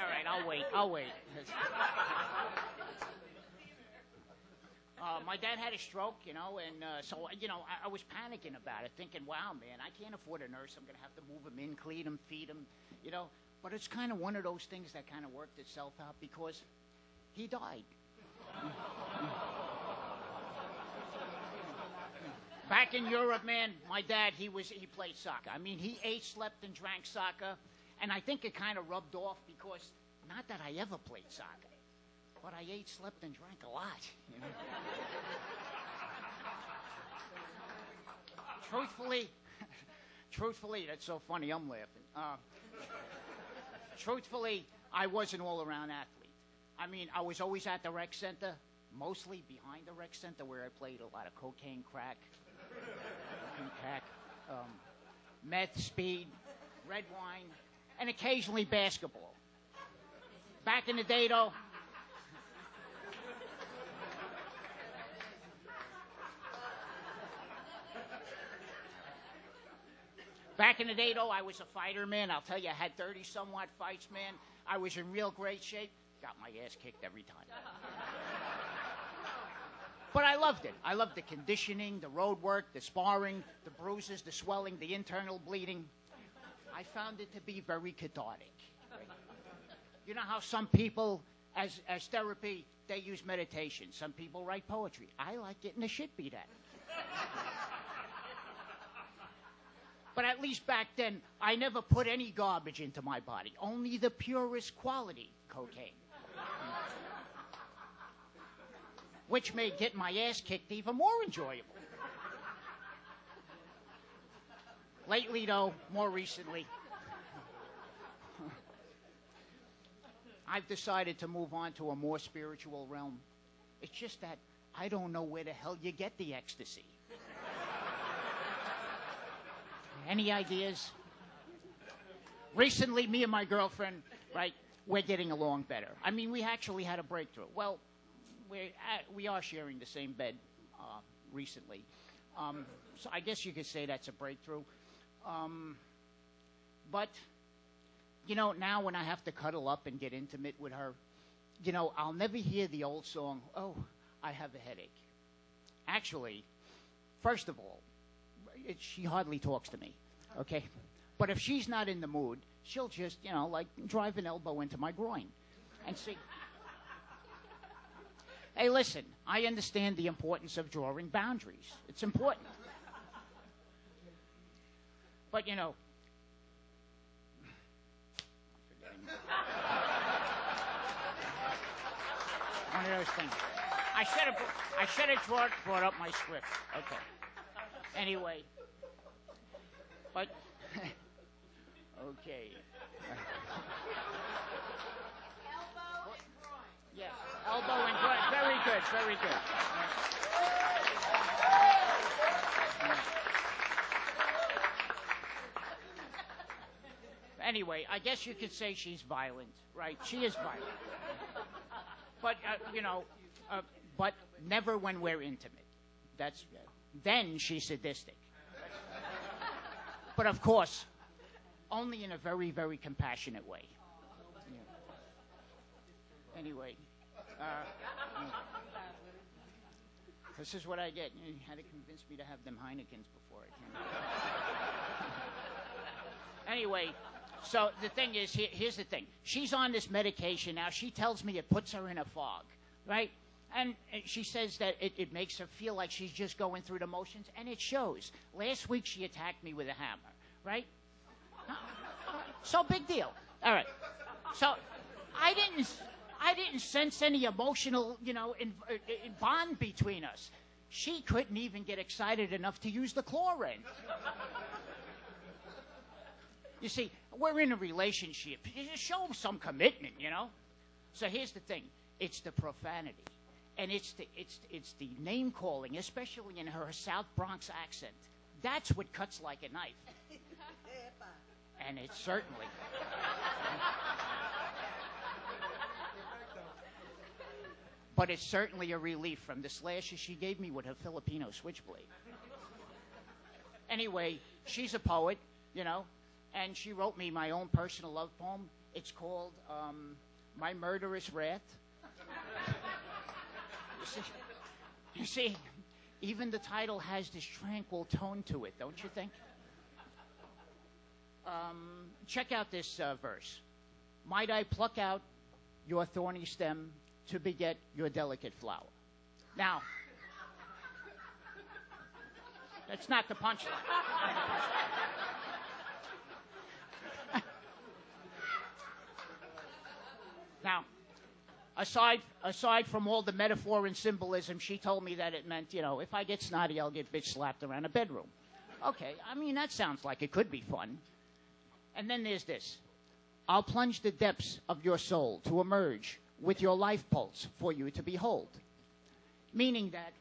all right, I'll wait. My dad had a stroke, and so, I was panicking about it, thinking, wow, man, I can't afford a nurse. I'm going to have to move him in, clean him, feed him, But it's kind of one of those things that kind of worked itself out because he died. Back in Europe, man, my dad, he played soccer. I mean, he ate, slept, and drank soccer, and I think it kind of rubbed off because, not that I ever played soccer, but I ate, slept, and drank a lot. Truthfully, that's so funny, I'm laughing. Truthfully, I was an all-around athlete. I mean, I was always at the rec center, mostly behind the rec center where I played a lot of cocaine, crack, meth, speed, red wine, and occasionally basketball. Back in the day, though, I was a fighter, man. I'll tell you, I had 30-somewhat fights, man. I was in real great shape. Got my ass kicked every time. But I loved it. I loved the conditioning, the road work, the sparring, the bruises, the swelling, the internal bleeding. I found it to be very cathartic. Right? You know how some people, as therapy, they use meditation. Some people write poetry. I like getting the shit beat at. But at least back then, I never put any garbage into my body. Only the purest quality cocaine. Which made getting my ass kicked even more enjoyable. Lately, though, more recently, I've decided to move on to a more spiritual realm. It's just that I don't know where the hell you get the ecstasy. Any ideas? Recently, me and my girlfriend, right, we're getting along better. I mean, we actually had a breakthrough. Well, we are sharing the same bed recently. So I guess you could say that's a breakthrough. But, now when I have to cuddle up and get intimate with her, I'll never hear the old song, "Oh, I have a headache." Actually, first of all, she hardly talks to me, okay? But if she's not in the mood, she'll just, like drive an elbow into my groin and say, hey, listen, I understand the importance of drawing boundaries. It's important. But, one of those things. I should have brought up my script. Okay. Anyway, but, okay. Elbow and groin. Yes, elbow and groin. Very good, very good. Anyway, I guess you could say she's violent, right? She is violent. But, but never when we're intimate. Then she's sadistic. But of course, only in a very, very compassionate way. Yeah. Anyway, this is what I get. You had to convince me to have them Heinekens before I came. Anyway, so the thing is, here's the thing. She's on this medication now. She tells me it puts her in a fog, right? And she says that it makes her feel like she's just going through the motions, and it shows. Last week, she attacked me with a hammer, right? So big deal. All right. So I didn't sense any emotional, bond between us. She couldn't even get excited enough to use the chlorine. You see, we're in a relationship. You just show some commitment, So here's the thing. It's the profanity. And it's the name calling, especially in her South Bronx accent. That's what cuts like a knife. And it's certainly. But it's certainly a relief from the slashes she gave me with her Filipino switchblade. Anyway, she's a poet, and she wrote me my own personal love poem. It's called My Murderous Wrath. You see, even the title has this tranquil tone to it, don't you think? Check out this verse. Might I pluck out your thorny stem to beget your delicate flower? Now, that's not the punchline. Now, aside from all the metaphor and symbolism, she told me that it meant, if I get snotty, I'll get bitch slapped around a bedroom. Okay, I mean, that sounds like it could be fun. And then there's this. I'll plunge the depths of your soul to emerge with your life pulse for you to behold. Meaning that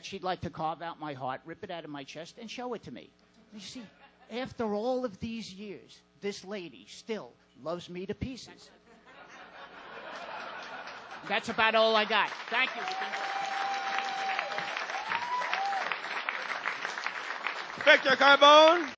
she'd like to carve out my heart, rip it out of my chest, and show it to me. You see, after all of these years, this lady still loves me to pieces. That's about all I got. Thank you. Victor Carbone.